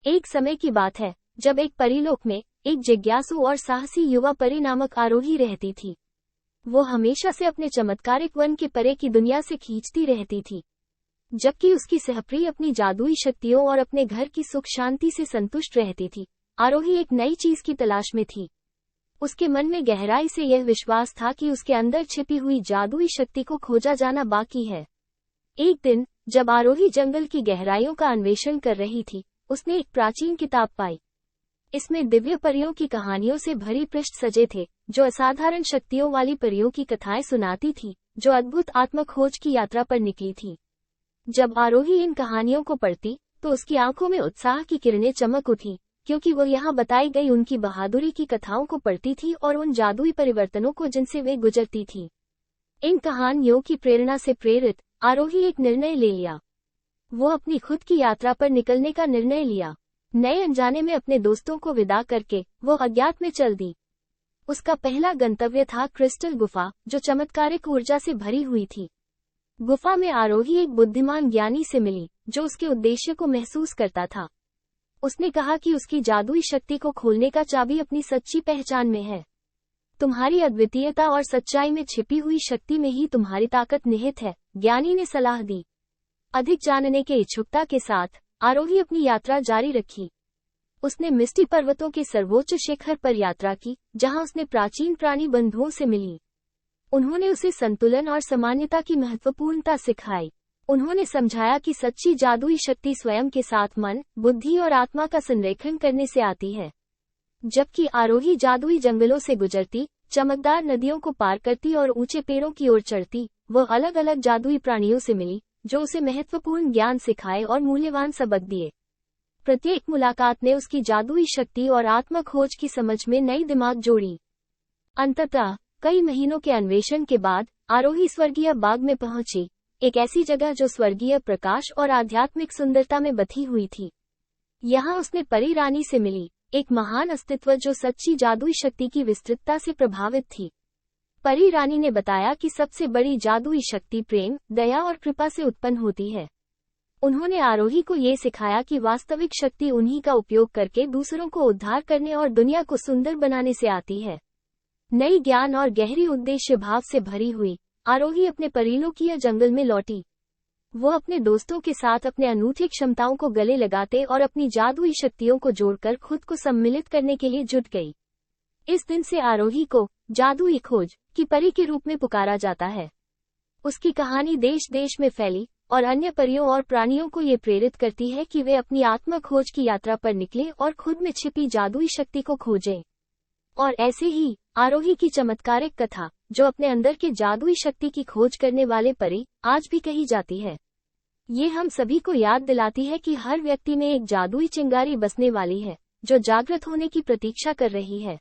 एक समय की बात है जब एक परीलोक में एक जिज्ञासु और साहसी युवा परी नामक आरोही रहती थी। वो हमेशा से अपने चमत्कारिक वन के परे की दुनिया से खींचती रहती थी, जबकि उसकी सहप्री अपनी जादुई शक्तियों और अपने घर की सुख शांति से संतुष्ट रहती थी। आरोही एक नई चीज की तलाश में थी। उसके मन में गहराई से यह विश्वास था कि उसके अंदर छिपी हुई जादुई शक्ति को खोजा जाना बाकी है। एक दिन जब आरोही जंगल की गहराइयों का अन्वेषण कर रही थी, उसने एक प्राचीन किताब पाई। इसमें दिव्य परियों की कहानियों से भरी पृष्ठ सजे थे, जो असाधारण शक्तियों वाली परियों की कथाएं सुनाती थी, जो अद्भुत आत्मखोज की यात्रा पर निकली थी। जब आरोही इन कहानियों को पढ़ती तो उसकी आंखों में उत्साह की किरणें चमक उठी, क्योंकि वो यहाँ बताई गई उनकी बहादुरी की कथाओं को पढ़ती थी और उन जादुई परिवर्तनों को जिनसे वे गुजरती थी। इन कहानियों की प्रेरणा से प्रेरित आरोही एक निर्णय ले लिया। वो अपनी खुद की यात्रा पर निकलने का निर्णय लिया। नए अनजाने में अपने दोस्तों को विदा करके वो अज्ञात में चल दी। उसका पहला गंतव्य था क्रिस्टल गुफा, जो चमत्कारिक ऊर्जा से भरी हुई थी। गुफा में आरोही एक बुद्धिमान ज्ञानी से मिली, जो उसके उद्देश्य को महसूस करता था। उसने कहा कि उसकी जादुई शक्ति को खोलने का चाबी अपनी सच्ची पहचान में है। तुम्हारी अद्वितीयता और सच्चाई में छिपी हुई शक्ति में ही तुम्हारी ताकत निहित है, ज्ञानी ने सलाह दी। अधिक जानने के इच्छुकता के साथ आरोही अपनी यात्रा जारी रखी। उसने मिस्टी पर्वतों के सर्वोच्च शिखर पर यात्रा की, जहां उसने प्राचीन प्राणी बंधुओं से मिली। उन्होंने उसे संतुलन और समानता की महत्वपूर्णता सिखाई। उन्होंने समझाया कि सच्ची जादुई शक्ति स्वयं के साथ मन, बुद्धि और आत्मा का संरेखन करने से आती है। जबकि आरोही जादुई जंगलों से गुजरती, चमकदार नदियों को पार करती और ऊंचे पेड़ों की ओर चढ़ती, वह अलग अलग जादुई प्राणियों से मिली, जो उसे महत्वपूर्ण ज्ञान सिखाए और मूल्यवान सबक दिए। प्रत्येक मुलाकात ने उसकी जादुई शक्ति और आत्म खोज की समझ में नई दिमाग जोड़ी। अंततः कई महीनों के अन्वेषण के बाद आरोही स्वर्गीय बाग में पहुंची, एक ऐसी जगह जो स्वर्गीय प्रकाश और आध्यात्मिक सुंदरता में बधी हुई थी। यहाँ उसने परी रानी से मिली, एक महान अस्तित्व जो सच्ची जादुई शक्ति की विस्तृतता से प्रभावित थी। परी रानी ने बताया कि सबसे बड़ी जादुई शक्ति प्रेम, दया और कृपा से उत्पन्न होती है। उन्होंने आरोही को ये सिखाया कि वास्तविक शक्ति उन्हीं का उपयोग करके दूसरों को उद्धार करने और दुनिया को सुंदर बनाने से आती है। नई ज्ञान और गहरी उद्देश्य भाव से भरी हुई आरोही अपने परिलोकीय जंगल में लौटी। वो अपने दोस्तों के साथ अपने अनूठी क्षमताओं को गले लगाते और अपनी जादुई शक्तियों को जोड़कर खुद को सम्मिलित करने के लिए जुट गई। इस दिन से आरोही को जादुई खोज की परी के रूप में पुकारा जाता है। उसकी कहानी देश देश में फैली और अन्य परियों और प्राणियों को ये प्रेरित करती है कि वे अपनी आत्म खोज की यात्रा पर निकलें और खुद में छिपी जादुई शक्ति को खोजें। और ऐसे ही आरोही की चमत्कारिक कथा, जो अपने अंदर के जादुई शक्ति की खोज करने वाले परी, आज भी कही जाती है। ये हम सभी को याद दिलाती है कि हर व्यक्ति में एक जादुई चिंगारी बसने वाली है, जो जागृत होने की प्रतीक्षा कर रही है।